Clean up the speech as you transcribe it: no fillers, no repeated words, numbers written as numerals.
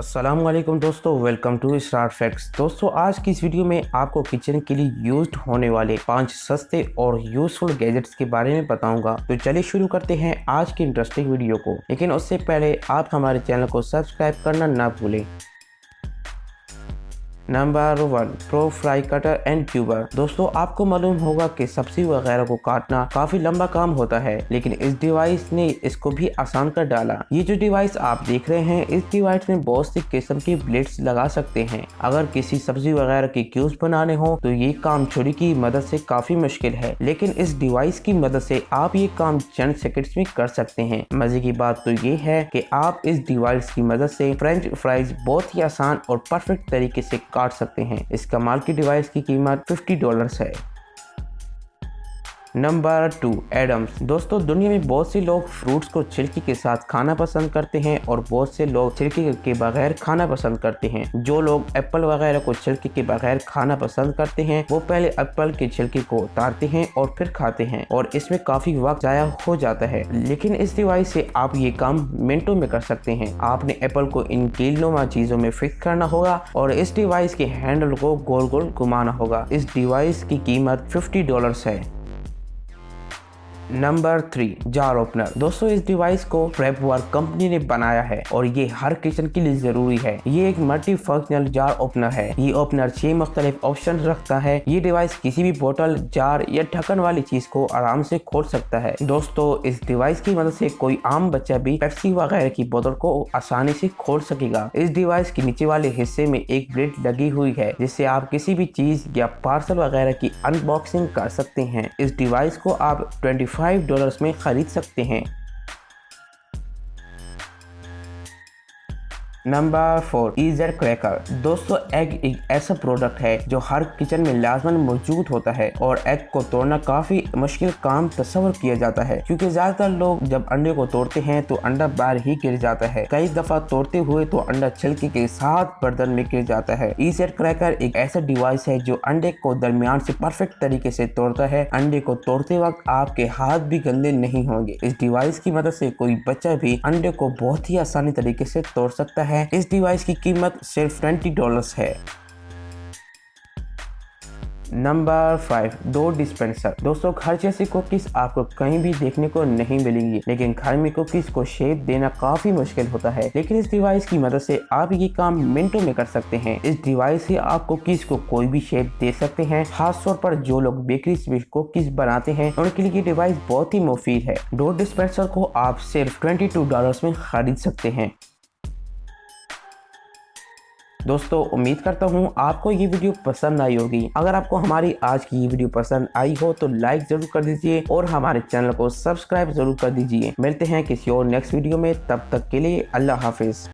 अस्सलामुअलैकुम दोस्तों, welcome to start facts. दोस्तों, आज की इस वीडियो में आपको किचन के लिए यूज्ड होने वाले 5 सस्ते और यूजफुल गैजेट्स के बारे में बताऊंगा। तो चलिए शुरू करते हैं आज की इंटरेस्टिंग वीडियो को। लेकिन उससे पहले आप हमारे चैनल को सब्सक्राइब करना ना भूलें। Number 1, pro fry cutter and tuber. दोस्तों, आपको मालूम होगा कि सब्जी वगैरह को काटना काफी लंबा काम होता है, लेकिन इस डिवाइस ने इसको भी आसान कर डाला। ये जो डिवाइस आप देख रहे हैं, इस डिवाइस में बहुत सी किस्म की ब्लेड्स लगा सकते हैं। अगर किसी सब्जी वगैरह के क्यूब्स बनाने हो तो ये काम छुरी की मदद से काफी मुश्किल है, लेकिन इस डिवाइस की मदद से आप ये काम चंद सेकंड्स में कर सकते हैं। मजे की बात तो ये है कि आप इस डिवाइस की मदद से फ्रेंच फ्राइज बहुत ही आसान और परफेक्ट तरीके से काट सकते हैं। इस कमाल की डिवाइस की कीमत $50 है। Number 2, Adams. दोस्तों, दुनिया में बहुत से लोग फ्रूट्स को छिलके के साथ खाना पसंद करते हैं और बहुत से लोग छिलके के बगैर खाना पसंद करते हैं। जो लोग एप्पल वगैरह को छिलके के बगैर खाना पसंद करते हैं, वो पहले एप्पल के छिलके को उतारते हैं और फिर खाते हैं, और इसमें काफी वक्त जाया हो जाता है। लेकिन इस डिवाइस से आप ये काम मिनटों में कर सकते हैं। आपने एप्पल को इन कीलनुमा चीजों में फिक्स करना होगा और इस डिवाइस के हैंडल को गोल गोल घुमाना होगा। इस डिवाइस की कीमत $50 है। Number 3, jar opener. दोस्तों, इस डिवाइस को प्रेपवर्क कंपनी ने बनाया है और ये हर किचन के लिए जरूरी है। ये एक मल्टी फंक्शनल जार ओपनर है। ये ओपनर 6 मुख्तलिफ ऑप्शन रखता है। ये डिवाइस किसी भी बोतल, जार या ढक्कन वाली चीज को आराम से खोल सकता है। दोस्तों, इस डिवाइस की मदद से कोई आम बच्चा भी पेप्सी वगैरह की बोतल को आसानी से खोल सकेगा। इस डिवाइस के नीचे वाले हिस्से में एक ब्लेड लगी हुई है, जिससे आप किसी भी चीज या पार्सल वगैरह की अनबॉक्सिंग कर सकते हैं। इस डिवाइस को आप $25 में खरीद सकते हैं। Number 4, EZ cracker. दोस्तों, एग एक ऐसा प्रोडक्ट है जो हर किचन में लाजमन मौजूद होता है और एग को तोड़ना काफी मुश्किल काम तस्वर किया जाता है, क्योंकि ज्यादातर लोग जब अंडे को तोड़ते हैं तो अंडा बाहर ही गिर जाता है। कई दफा तोड़ते हुए तो अंडा छिलके के साथ बर्तन में गिर जाता है। EZ क्रैकर एक ऐसा डिवाइस है जो अंडे को दरमियान से परफेक्ट तरीके से तोड़ता है। अंडे को तोड़ते वक्त आपके हाथ भी गंदे नहीं होंगे। इस डिवाइस की मदद से कोई बच्चा भी अंडे को बहुत ही आसानी तरीके से तोड़ सकता है। इस डिवाइस की कीमत सिर्फ $20 है। Number 5, dough dispenser. दोस्तों, घर जैसी कुकीज आपको कहीं भी देखने को नहीं मिलेंगी, लेकिन घर में कुकीज को शेप देना काफी मुश्किल होता है। लेकिन इस डिवाइस की मदद से आप ये काम मिनटों में कर सकते हैं। इस डिवाइस से आप कुकीज को कोई भी शेप दे सकते हैं। खास तौर पर जो लोग बेकरी से कुकीज बनाते हैं, उनके लिए ये डिवाइस बहुत ही मुफीद है। डो डिस्पेंसर को आप सिर्फ $22 में खरीद सकते हैं। दोस्तों, उम्मीद करता हूँ आपको ये वीडियो पसंद आई होगी। अगर आपको हमारी आज की ये वीडियो पसंद आई हो तो लाइक जरूर कर दीजिए और हमारे चैनल को सब्सक्राइब जरूर कर दीजिए। मिलते हैं किसी और नेक्स्ट वीडियो में, तब तक के लिए अल्लाह हाफिज।